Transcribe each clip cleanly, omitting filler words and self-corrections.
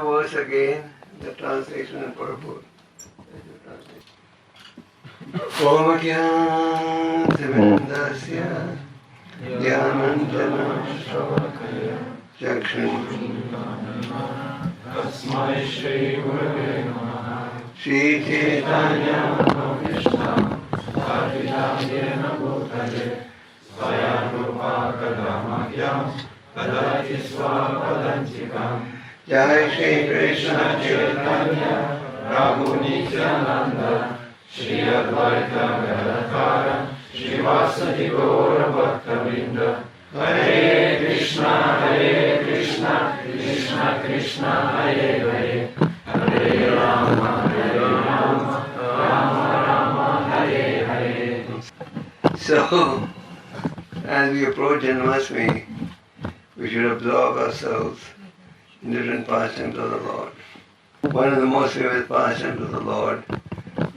verse again, the translation and purport. Om Jnana Dhyananjana Shravakaya Chakshun Tasmai Shri Gurave Namaha Shri Chaitanya Krishna Bhakti-Yena Bhutale Svaya Rupa Kadamakyam Kadati Swapadantikam Jai Shri Krishna Chaitanya Prabhu Nityananda Shri Advaita Gadadhara Shri Vasadi Gaura Bhakta-vrinda Hare Krishna Krishna Krishna Hare Hare Hare Rama Rama Rama Hare Hare. So, as we approach Janmashtami, we should absorb ourselves in different pastimes of the Lord. One of the most famous pastimes of the Lord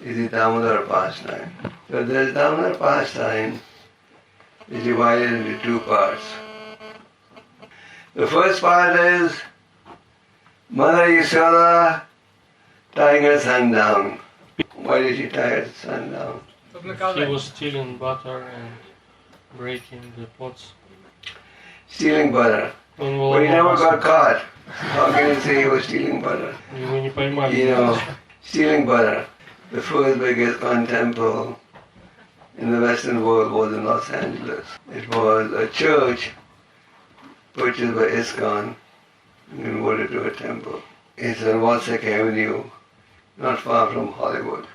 is the Damodar pastime. So the Damodar pastime is divided into two parts. The first part is Mother Yashoda tying her son down. Why did she tie her son down? He was stealing butter and breaking the pots. Stealing butter. But he never got caught. How can you say he was stealing butter? You know, stealing butter. The first biggest Khan temple in the Western world was in Los Angeles. It was a church purchased by ISKCON and converted to a temple. It's on Walsek Avenue, not far from Hollywood.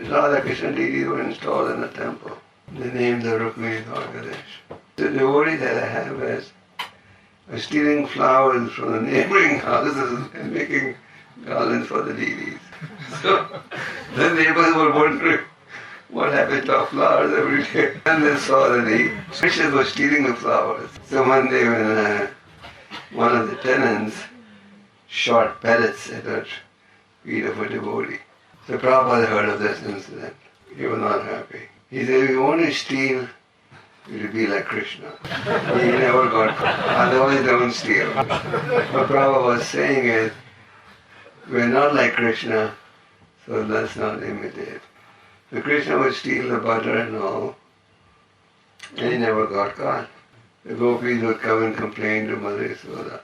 Radha Krishna deities were installed in the temple. The names are Rukmini Ganesh. The devotee that I have is stealing flowers from the neighboring houses and making garlands for the deities. So the neighbors were wondering what happened to our flowers every day. And they saw that the Christians were stealing the flowers. So one day when one of the tenants shot pellets at the feet of a devotee, so Prabhupada heard of this incident. He was not happy. He said, if you want to steal, you will be like Krishna. He never got caught. Otherwise don't steal. What Prabhupada was saying is, we are not like Krishna, so let's not imitate. So Krishna would steal the butter and all, and he never got caught. The gopis would come and complain to Mother Yashoda.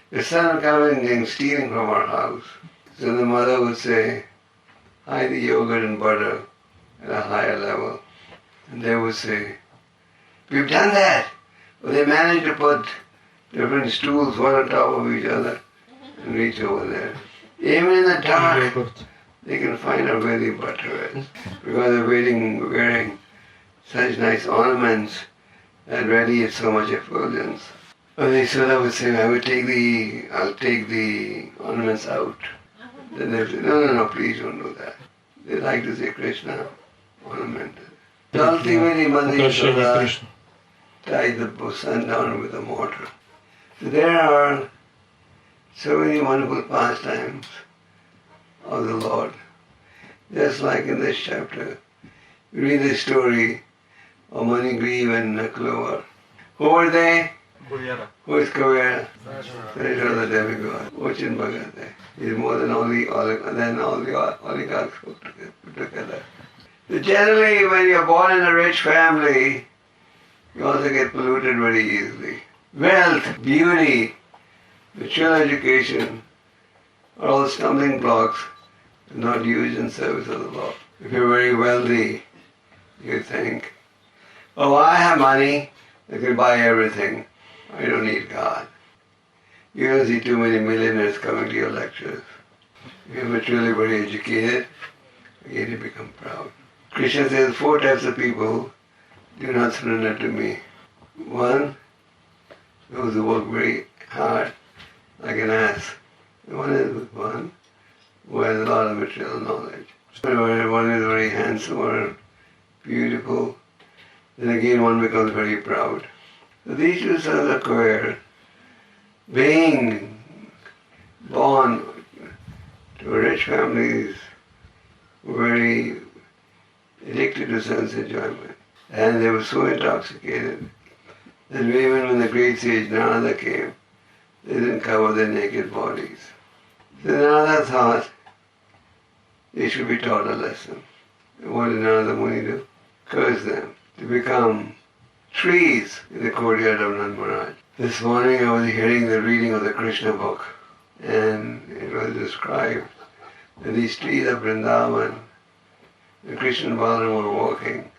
The son would come and stealing from our house. So the mother would say, hide the yogurt and butter at a higher level. And they would say, we've done that. Well, they managed to put different stools one on top of each other and reach over there. Even in the dark, they can find out where the butter is. Because they're wearing such nice ornaments and ready at so much effulgence. And the Yashoda would say, I'll take the ornaments out. Then they would say, no, please don't do that. They like to say Krishna ornamented. So ultimately Mother Yashoda tied the son down with a mortar. So there are so many wonderful pastimes of the Lord. Just like in this chapter, we read the story of Manigriva and Clover. Who are they? Who is Kavera? Spiritual the demigod. Ochin Bhagate. He is more than all the oligarchs put together. So generally, when you're born in a rich family, you also get polluted very easily. Wealth, beauty, mature education are all stumbling blocks not used in service of the Lord. If you're very wealthy, you think, oh, I have money, I can buy everything. I don't need God. You don't see too many millionaires coming to your lectures. If you're truly very educated, again you become proud. Krishna says 4 types of people do not surrender to me. One, those who work very hard, like an ass. One is one who has a lot of material knowledge. One is very handsome or beautiful. Then again one becomes very proud. So these two sons of Kavera, being born to rich families, were very addicted to sense enjoyment. And they were so intoxicated that even when the great sage Narada came, they didn't cover their naked bodies. So Narada thought they should be taught a lesson. And what did Narada Muni do? Curse them to become trees in the courtyard of Nand Maharaj. This morning I was hearing the reading of the Krishna book, and it was described that these trees of Vrindavan, the Krishna and Balaram were walking.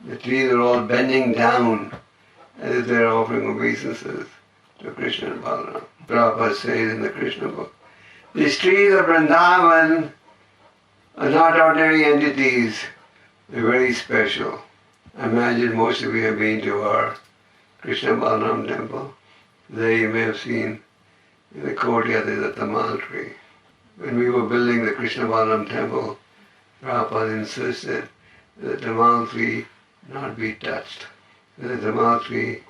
The trees are all bending down as if they are offering obeisances to Krishna and Balaram. Prabhupada says in the Krishna book, these trees of Vrindavan are not ordinary entities, they're very special. I imagine most of you have been to our Krishna Balaram temple. There you may have seen in the courtyard there's a tamal tree. When we were building the Krishna Balaram temple, Prabhupada insisted that the tamal tree not be touched. The tamal tree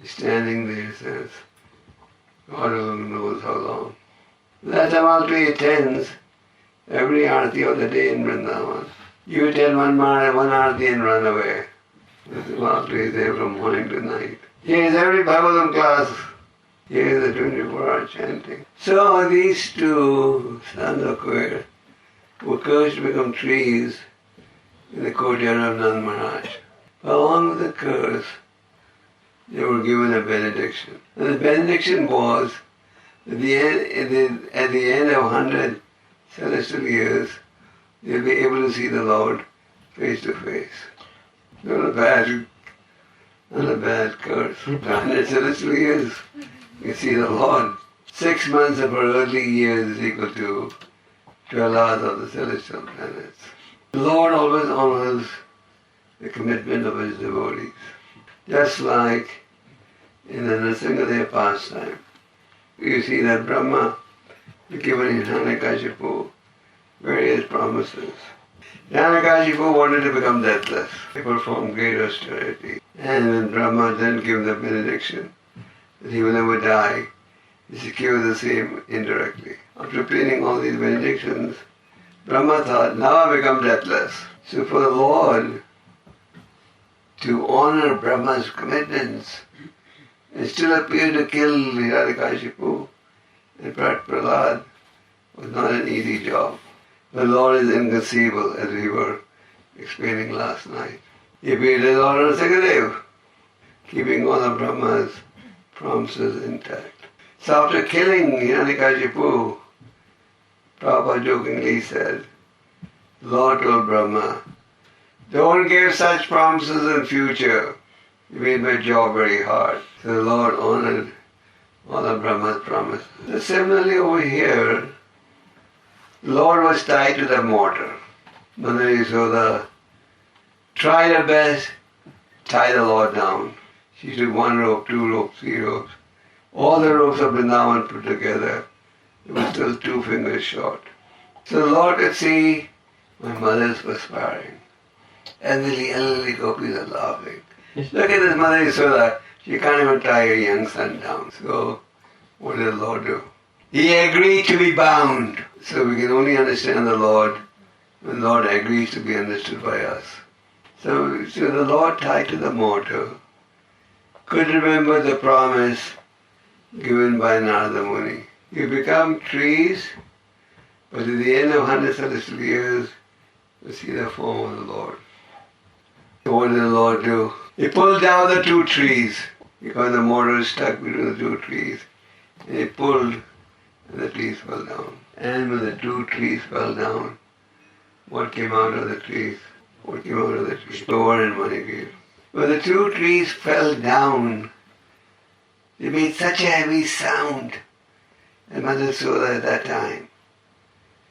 is standing there since God alone knows how long. That tamal tree attends every arati of the day in Vrindavan. You attend one arati and run away. The tamal tree is there from morning to night. Here is every Bhagavatam class. Here is the 24-hour chanting. So these two sons of Kuber were cursed to become trees in the courtyard of Nand Maharaj. Along with the curse, they were given a benediction. And the benediction was, at the end of 100 celestial years, they'll be able to see the Lord face to face. Not a bad curse. 100 celestial years, you see the Lord. 6 months of our earthly years is equal to 12 hours of the celestial planets. The Lord always honors the commitment of his devotees. Just like in the Nrsimha pastime, you see that Brahma given in Hiranyakashipu various promises. Hiranyakashipu wanted to become deathless. He performed great austerity. And when Brahma then gave the benediction that he will never die, he secured the same indirectly. After repeating all these benedictions, Brahma thought, now I become deathless. So for the Lord to honor Brahma's commitments and still appear to kill Hiranyakashipu and Prahlad was not an easy job. The Lord is inconceivable, as we were explaining last night. He appeared as Lord Sikadev, keeping all of Brahma's promises intact. So after killing Hiranyakashipu, Prabhupada jokingly said, the Lord told Brahma, don't give such promises in future. You made my job very hard. So the Lord honored all of Brahma's promises. So similarly over here, the Lord was tied to the mortar. Mother Yasoda tried her best, tie the Lord down. She took 1 rope, 2 ropes, 3 ropes. All the ropes of Vrindavan put together. It was still 2 fingers short. So the Lord could see my mother is perspiring. And the elderly gopis are laughing. Look at this Mother Yasoda. She can't even tie her young son down. So what did the Lord do? He agreed to be bound. So we can only understand the Lord when the Lord agrees to be understood by us. So the Lord tied to the mortar could remember the promise given by Narada Muni. You become trees, but at the end of 100 celestial years, you see the form of the Lord. So what did the Lord do? He pulled down the 2 trees, because the mortar is stuck between the 2 trees. And he pulled, and the trees fell down. And when the 2 trees fell down, what came out of the trees? What came out of the trees? Store and money. When the 2 trees fell down, they made such a heavy sound. And Mother Yasoda at that time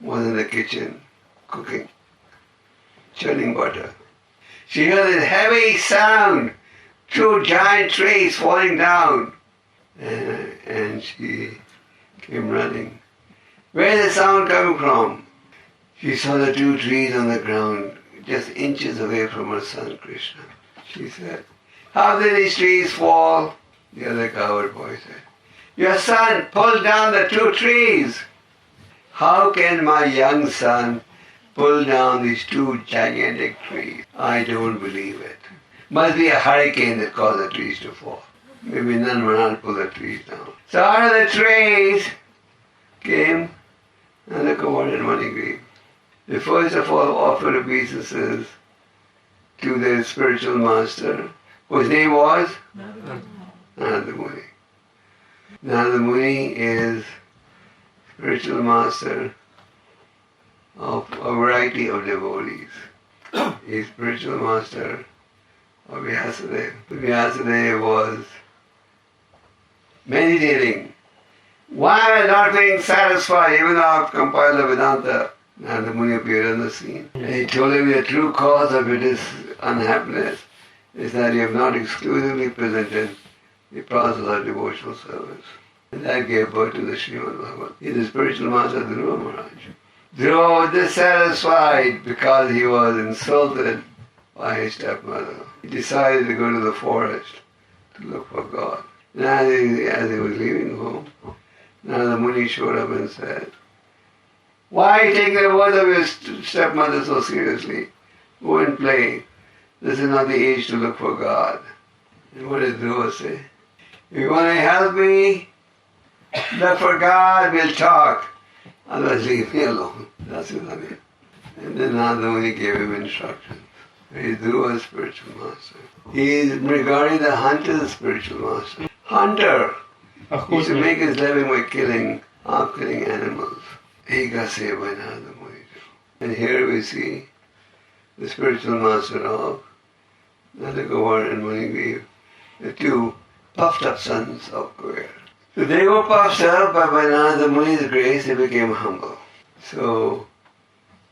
was in the kitchen cooking, churning butter. She heard this heavy sound, 2 giant trees falling down. And she came running. Where is the sound coming from? She saw the 2 trees on the ground, just inches away from her son Kṛṣṇa. She said, how did these trees fall? The other coward boy said, your son pulled down the 2 trees. How can my young son pull down these 2 gigantic trees? I don't believe it. Must be a hurricane that caused the trees to fall. Maybe none will not pull the trees down. So out of the trees came Nanda-Kumar and Manigriv. They first of all offered obeisances to their spiritual master, whose name was Narada Muni. Narada Muni is spiritual master of a variety of devotees. He is spiritual master of Vyasadeva. Vyasadeva was meditating. Why am I not being satisfied? Even though I've compiled the Vedanta, Narada Muni appeared on the scene. And he told him the true cause of it is unhappiness, is that you have not exclusively presented the process of devotional service. And that gave birth to the Srimad Bhagavatam. He is the spiritual master of Dhruva Maharaj. Dhruva was dissatisfied because he was insulted by his stepmother. He decided to go to the forest to look for God. And as he was leaving home, Narada Muni showed up and said, "Why are you taking the words of your stepmother so seriously? Go and play. This is not the age to look for God." And what did Dhruva say? "If you want to help me look for God, we'll talk. Otherwise leave me alone." That's what I mean. And then Narada Muni gave him instructions. He is Dhruva's spiritual master. He is regarding the hunter's spiritual master. Hunter! He used to make his living by killing animals. 𝐾𝐲𝐬𝐭𝐫𝐚𝐿 by Narada Muni. And here we see the spiritual master of Nanda-Kumar and Manigriv, the two puffed up sons of Kūbera. So they were puffed up, but by Narada Muni's grace they became humble. So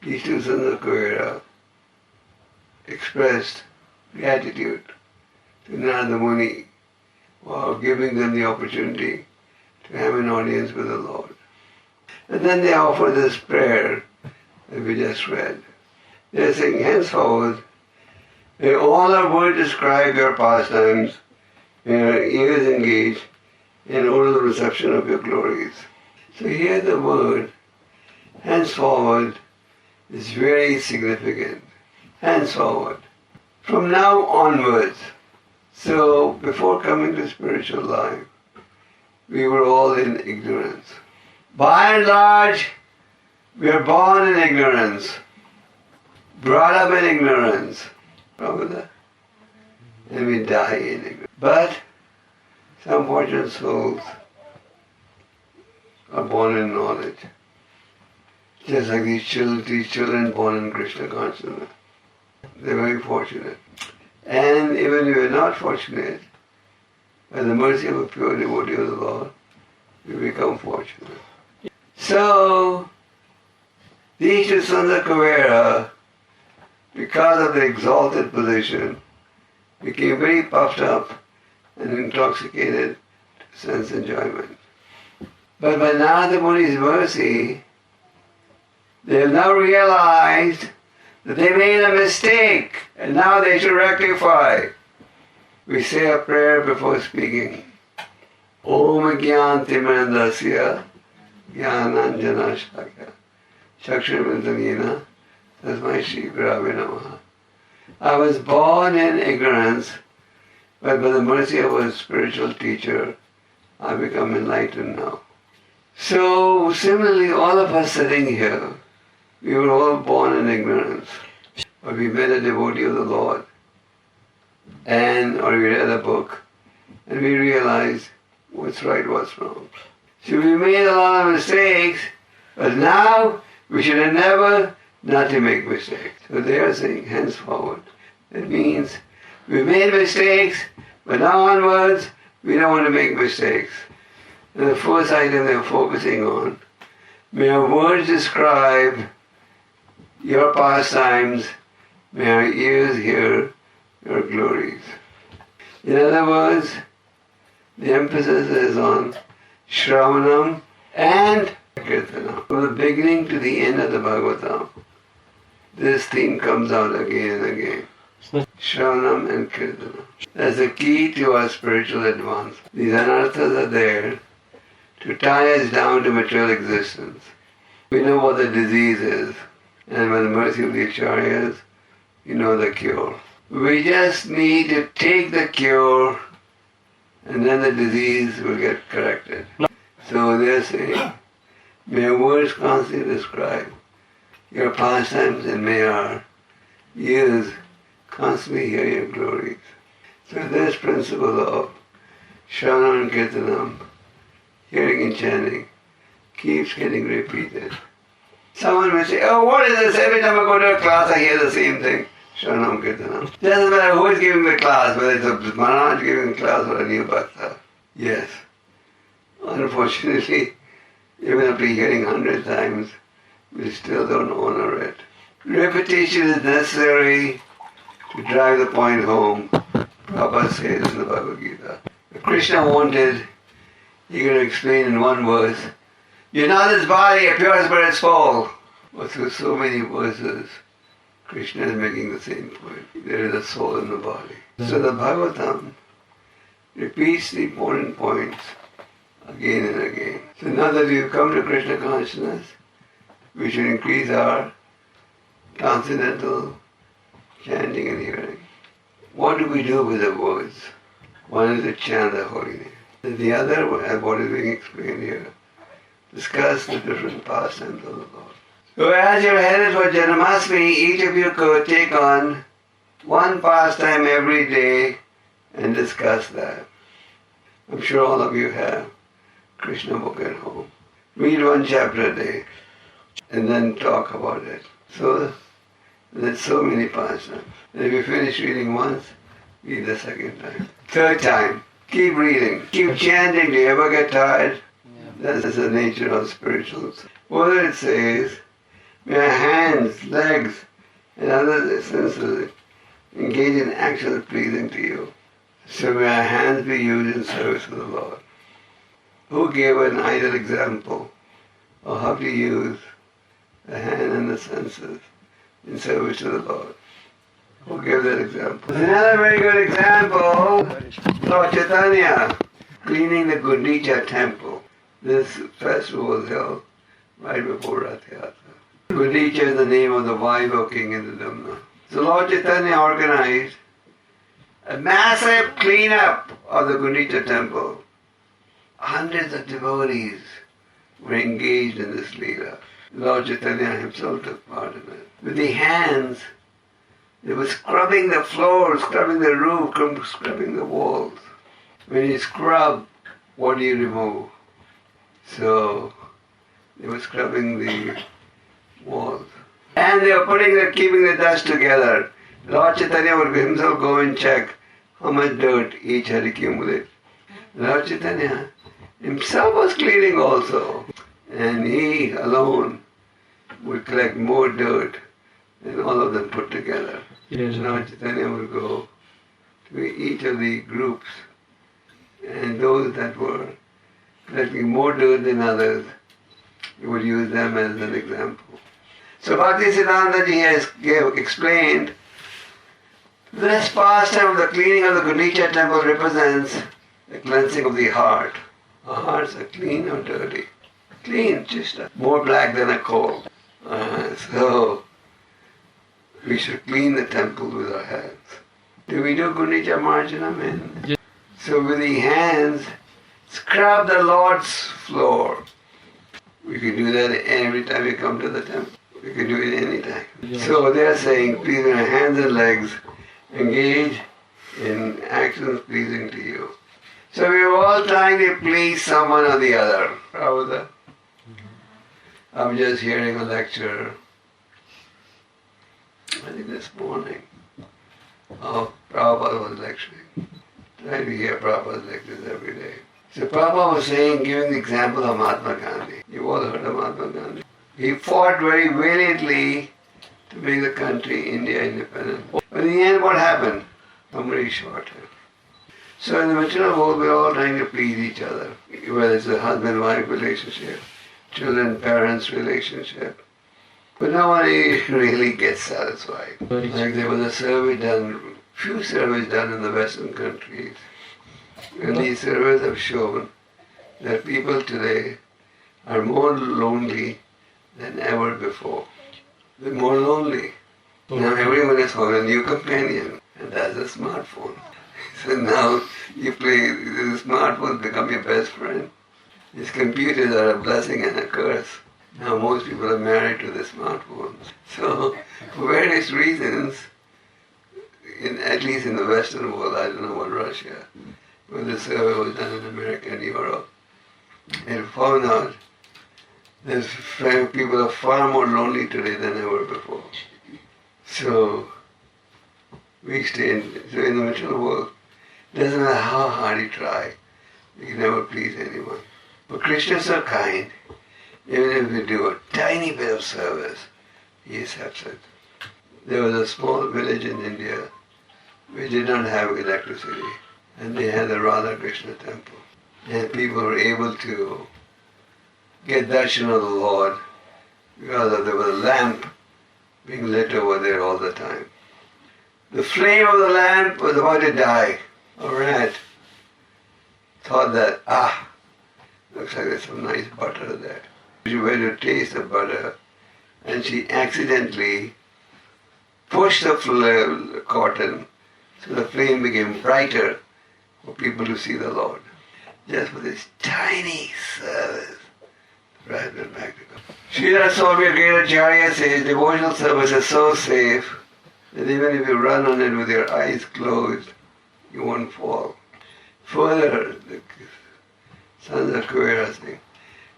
these two sons of Kūbera expressed gratitude to Narada Muni for giving them the opportunity to have an audience with the Lord. And then they offer this prayer that we just read. They're saying, henceforward, may all our words describe your pastimes, may our ears engage in oral reception of your glories. So here the word, henceforward, is very significant. Henceforward. From now onwards. So before coming to spiritual life, we were all in ignorance. By and large, we are born in ignorance, brought up in ignorance, Prabhupada, and we die in ignorance. But some fortunate souls are born in knowledge, just like these children born in Krishna consciousness. They're very fortunate. And even if we're not fortunate, by the mercy of a pure devotee of the Lord, we become fortunate. So, these two sons of Kūbera, because of their exalted position, became very puffed up and intoxicated to sense enjoyment. But by Narada Muni's mercy, they have now realized that they made a mistake and now they should rectify. We say a prayer before speaking. Om Jnana-Timirandasya Jnananjana Shakya Chakshurvindamina Tasmai Shri Gurave Namaha. I was born in ignorance, but by the mercy of a spiritual teacher, I become enlightened now. So similarly, all of us sitting here, we were all born in ignorance. But we met a devotee of the Lord, or we read a book, and we realized what's right, what's wrong. So we made a lot of mistakes, but now we should endeavor not to make mistakes. So they are saying, henceforward. That means we made mistakes, but now onwards, we don't want to make mistakes. And the first item they're focusing on, may our words describe your pastimes, may our ears hear your glories. In other words, the emphasis is on Shravanam and Kirtanam. From the beginning to the end of the Bhagavatam, this theme comes out again and again. Shravanam and Kirtanam. That's the key to our spiritual advance. These anarthas are there to tie us down to material existence. We know what the disease is, and by the mercy of the Acharyas, we know the cure. We just need to take the cure, and then the disease will get corrected. So they're saying, May your words constantly describe your pastimes, and may our ears constantly hear your glories. So this principle of Shravanam and Kirtanam, hearing and chanting, keeps getting repeated. Someone will say, oh, what is this? Every time I go to a class I hear the same thing. Shravanam Kirtanam. Doesn't matter who is giving the class, whether it's a Maharaja giving the class or a new Bhakta. Yes. Unfortunately, even after hearing 100 times, we still don't honor it. Repetition is necessary to drive the point home. Prabhupada says in the Bhagavad Gita. If Krishna wanted, he could explain in one verse, you're not this body, a pure spirit soul. But through so many verses, Krishna is making the same point. There is a soul in the body. So the Bhagavatam repeats the important points again and again. So now that we've come to Krishna consciousness, we should increase our transcendental chanting and hearing. What do we do with the words? One is to chant the holy name. And the other, what is being explained here, discuss the different pastimes of the Lord. So as you're headed for Janmashtami, each of you could take on one pastime every day and discuss that. I'm sure all of you have Krishna book at home. Read one chapter a day and then talk about it. So there's so many pastimes. And if you finish reading once, read the second time. Third time, keep reading. Keep chanting. Do you ever get tired? Yeah. That's the nature of spirituals. Whether it says, may our hands, legs, and other senses engage in actions pleasing to you. So may our hands be used in service of the Lord. Who gave an ideal example of how to use the hand and the senses in service to the Lord? Who gave that example? Another very good example, Lord Chaitanya, cleaning the Gundicha temple. This festival was held right before Rath Yatra. Gundicha is the name of the wife of King Indradumna. So Lord Chaitanya organized a massive cleanup of the Gundicha temple. Hundreds of devotees were engaged in this Leela. Lord Chaitanya himself took part in it. With the hands, they were scrubbing the floor, scrubbing the roof, scrubbing the walls. When you scrub, what do you remove? So they were scrubbing the walls. And they were keeping the dust together. Lord Chaitanya would himself go and check how much dirt each had accumulated. Lord Chaitanya himself was cleaning also. And he alone would collect more dirt than all of them put together. Yes. Lord Chaitanya would go to each of the groups, and those that were collecting more dirt than others, he would use them as an example. So Bhaktisiddhanta Ji has explained this pastime of the cleaning of the Gundicha temple represents the cleansing of the heart. Our hearts are clean or dirty? Clean, just more black than a coal. So we should clean the temple with our hands. Do we do Gundicha Marjana? Yes. So with the hands, scrub the Lord's floor. We can do that every time we come to the temple. We can do it any time. Yes. So they are saying, please, with your hands and legs, engage in actions pleasing to you. So we are all trying to please someone or the other. Prabhupada. I'm just hearing a lecture, I think this morning, Prabhupada was lecturing. Trying to hear Prabhupada's lectures every day. So Prabhupada was saying, giving the example of Mahatma Gandhi. You've all heard of Mahatma Gandhi. He fought very valiantly to make the country, India, independent. But in the end, what happened? Somebody shot him. So in the material world, we're all trying to please each other, whether it's a husband-wife relationship, children-parents relationship. But nobody really gets satisfied. Like there was a survey done, few surveys done in the Western countries. And these surveys have shown that people today are more lonely than ever before. They're more lonely. Now everyone has found a new companion, and that's a smartphone. So now you play, the smartphone become your best friend. His computers are a blessing and a curse. Now most people are married to the smartphones. So, for various reasons, at least in the Western world, I don't know about Russia, where the survey was done in America and Europe, and found out that people are far more lonely today than ever before. So, in the material world, it doesn't matter how hard you try, you can never please anyone. But Krishna is so kind, even if we do a tiny bit of service, he accepts it. There was a small village in India which did not have electricity, and they had the Radha Krishna temple. And people were able to get darshan of the Lord because there was a lamp being lit over there all the time. The flame of the lamp was about to die. A rat thought that, looks like there's some nice butter there. She went to taste the butter, and she accidentally pushed the cotton so the flame became brighter for people to see the Lord. Just for this tiny service, the rat went back to God. Śrīla Swami 𝐃𝐢𝐬𝐭𝐫𝐚𝐜𝐿 says devotional service is so safe that even if you run on it with your eyes closed, you won't fall. Further, the sons of Kṛṣṇa saying,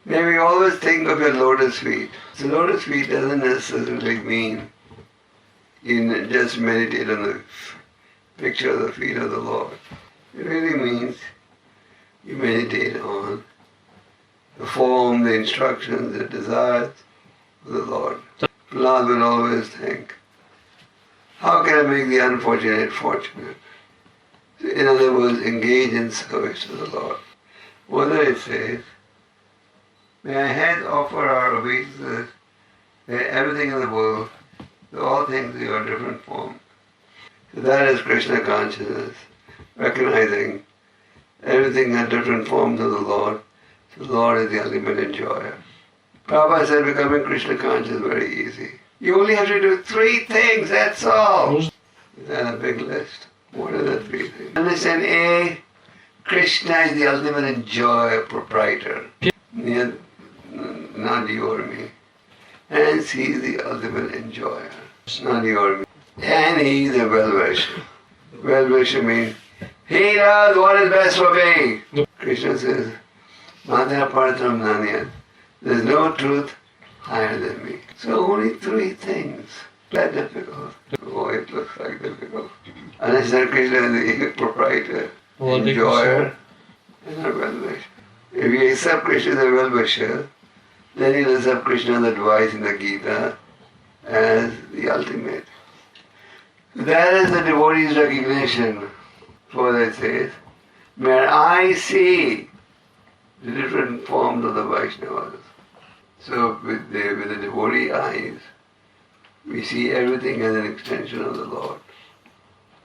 may we always think of your lotus feet. So lotus feet doesn't necessarily mean you just meditate on the picture of the feet of the Lord. It really means you meditate on the form, the instructions, the desires of the Lord. Prahlāda will always think, how can I make the unfortunate fortunate? So in other words, engage in service to the Lord. Further it says, may our heads offer our obeisances to everything in the world, to all things in your different forms. So that is Krishna consciousness, recognizing everything in different forms of the Lord. So the Lord is the ultimate enjoyer. Prabhupada said becoming Krishna conscious is very easy. You only have to do 3 things, that's all. Is that a big list? What are the 3 things? Understand A, Krishna is the ultimate enjoyer, proprietor. Not you or me. Hence he is the ultimate enjoyer. Not you or me. And he is a well-wisher. Well-wisher means, he knows what is best for me. Krishna says, Mata Partram Nanyat. There's no truth higher than me. So only 3 things. That difficult. Oh, it looks like difficult. Understand Krishna is the proprietor, enjoyer, and a well-wisher. If you accept Krishna as a well-wisher, then you'll accept Krishna's advice in the Gita as the ultimate. That is the devotee's recognition. Further it says, may I see the different forms of the Vaishnavas. So with the devotee eyes, we see everything as an extension of the Lord.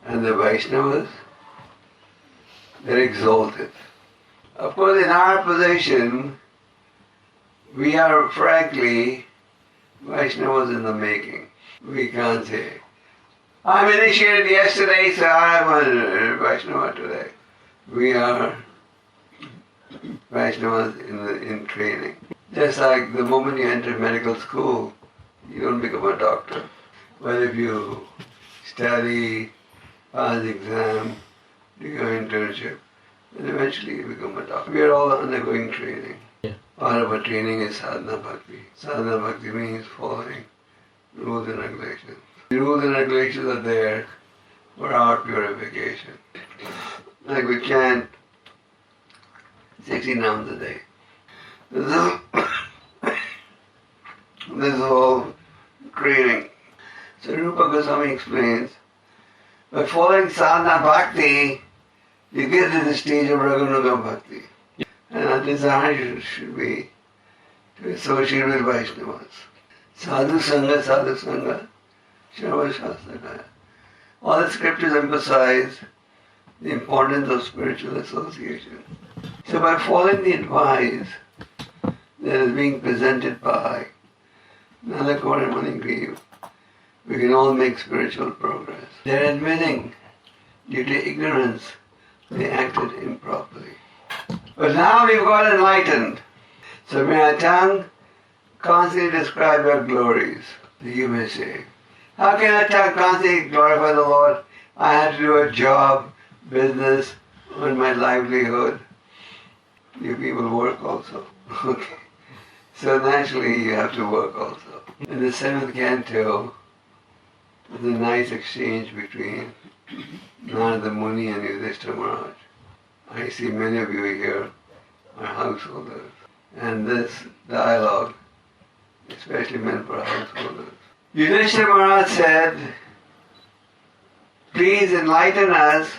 And the Vaishnavas, they're exalted. Of course, in our position, we are frankly Vaishnavas in the making. We can't say, I'm initiated yesterday, so I'm a Vaishnava today. We are Vaishnavas in training. Just like the moment you enter medical school, you don't become a doctor. But if you study, pass exam, do your internship, then eventually you become a doctor. We are all undergoing training. Part of our training is sadhana bhakti. Sadhana bhakti means following rules and regulations. The rules and regulations are there for our purification. Like we chant 60 nams a day. This is all training. So Rupa Goswami explains, by following sadhana bhakti, you get to the stage of raganuga bhakti. And our desire should be to associate with Vaishnavas. Sadhu Sangha, Shrava Shastra. All the scriptures emphasize the importance of spiritual association. So by following the advice that is being presented by Nalakor and Manigriv, we can all make spiritual progress. They're admitting, due to ignorance, they acted improperly. But now we've got enlightened. So may our tongue constantly describe your glories. You may say, how can our tongue constantly glorify the Lord? I had to do a job, business, earn my livelihood. You people work also. Okay. So naturally you have to work also. In the 7th canto, there's a nice exchange between Narada Muni and Yudhishthira Maharaj. I see many of you here are householders. And this dialogue, especially meant for householders. Yudhishthira Maharaj said, please enlighten us,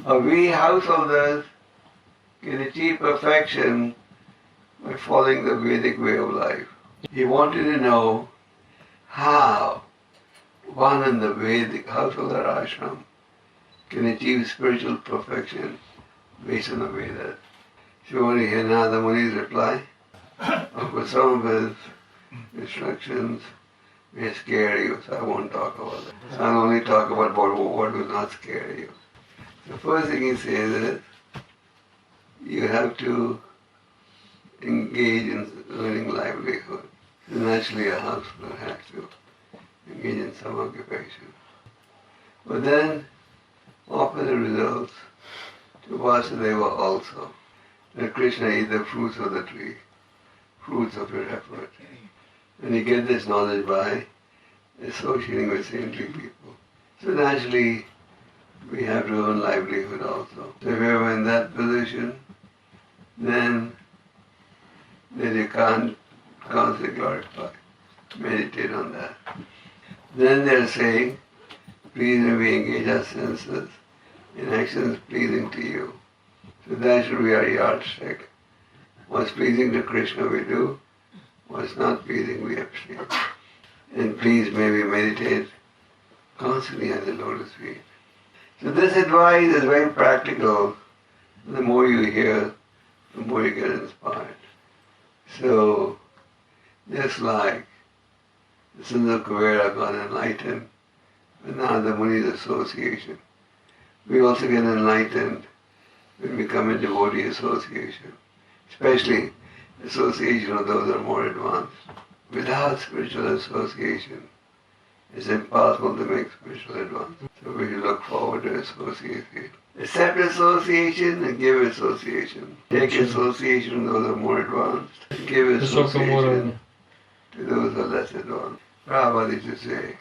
or we householders can achieve perfection by following the Vedic way of life. He wanted to know how one in the Vedic householder ashram can achieve spiritual perfection based on the Vedas. So you want to hear Narada Muni's reply? Of course, some of his instructions may scare you, so I won't talk about that. I'll only talk about what will not scare you. The first thing he says is, you have to engage in earning livelihood. So naturally a householder has to engage in some occupation. But then offer the results to Vasudeva also. That Kṛṣṇa eat the fruits of the tree, fruits of your effort. And you get this knowledge by associating with saintly people. So naturally we have to earn livelihood also. So if you're in that position, then you can't constantly glorify. Meditate on that. Then they're saying, please may we engage our senses in actions pleasing to you. So that should be our yardstick. What's pleasing to Kṛṣṇa we do, what's not pleasing we abstain. And please may we meditate constantly on the lotus feet. So this advice is very practical. The more you hear, the more you get inspired. So, just like the sons of Kuvera got enlightened with Narada Muni's association, we also get enlightened when we come in devotee association, especially association of those who are more advanced. Without spiritual association, it's impossible to make spiritual advance. So we look forward to association. Accept association and give association. Take association with those who are more advanced. And give association to those who are less advanced. Prabhupada used to say,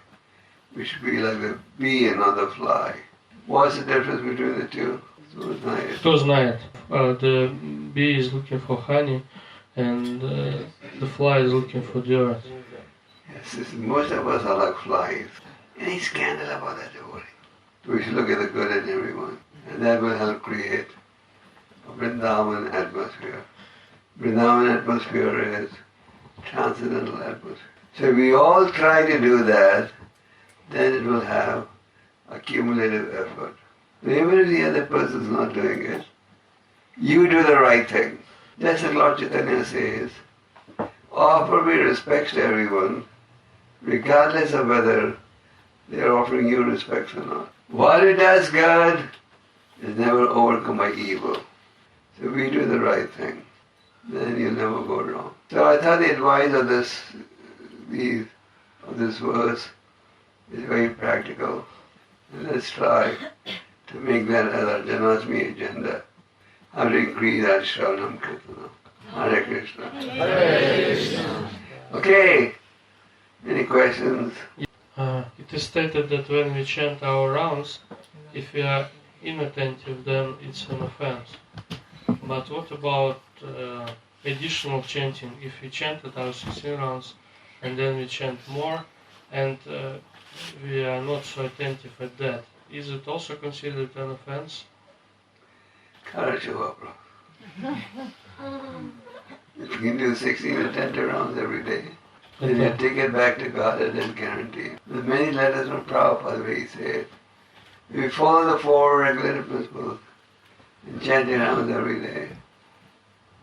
we should be like the bee and not the fly. What's the difference between the two? Кто знает? The bee is looking for honey and the fly is looking for the earth. Yes, most of us are like flies. Any scandal about that devotee? We should look at the good in everyone. And that will help create a Vrindavan atmosphere. Vrindavan atmosphere is transcendental atmosphere. So if we all try to do that, then it will have a cumulative effort. But even if the other person is not doing it, you do the right thing. Just as Lord Chaitanya says, offer me respects to everyone, regardless of whether they are offering you respects or not. What it does good is never overcome by evil. So if we do the right thing, then you'll never go wrong. So I thought the advice of this verse is very practical. And let's try to make that as our Janmashtami agenda. How to increase our Shravanam Kirtanam. Hare Krishna. Hare Krishna. Okay. Any questions? It is stated that when we chant our rounds, if we are inattentive, then it's an offense. But what about additional chanting? If we chanted our 16 rounds and then we chant more and we are not so attentive at that, is it also considered an offense? If you can do 16 attentive rounds every day, then you take it back to God and then guarantee. There's many letters from Prabhupada where he said, if you follow the 4 regulative principles and chant your rounds every day,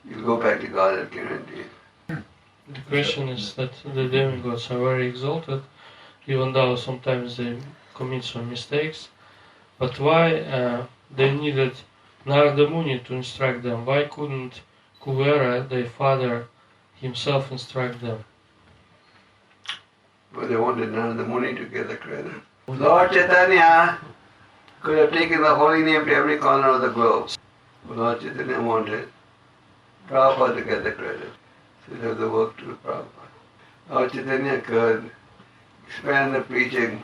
you'll go back to God and guarantee. The question is that the demigods are very exalted, even though sometimes they commit some mistakes, but why they needed Narada Muni to instruct them. Why couldn't Kuvera, their father, himself instruct them? But they wanted Narada Muni to get the credit. Lord Chaitanya could have taken the holy name to every corner of the globe. But Lord Chaitanya wanted Prabhupada to get the credit. So he had to work through Prabhupada. Lord Chaitanya could expand the preaching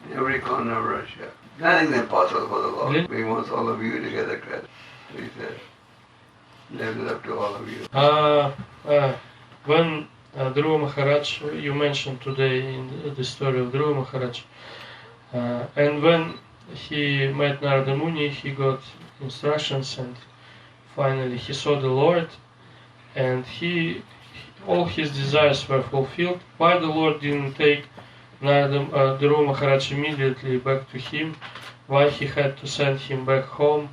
in every corner of Russia. Nothing is impossible for the Lord. He wants all of you to get the credit. So he said, left it up to all of you. When Dhruva Maharaj, you mentioned today in the story of Dhruva Maharaj, and when he met Narada Muni, he got instructions, and finally he saw the Lord, and all his desires were fulfilled. Why the Lord didn't take Dhruva Maharaj immediately back to him? Why he had to send him back home?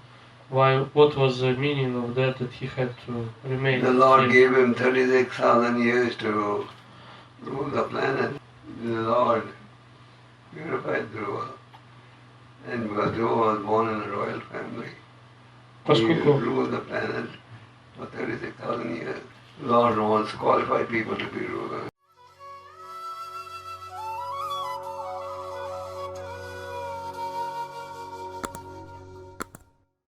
What was the meaning of that he had to remain? The Lord gave him 36,000 years to rule the planet. The Lord purified Dhruva. And Dhruva was born in a royal family. He ruled the planet for 36,000 years. The Lord wants qualified people to be rulers.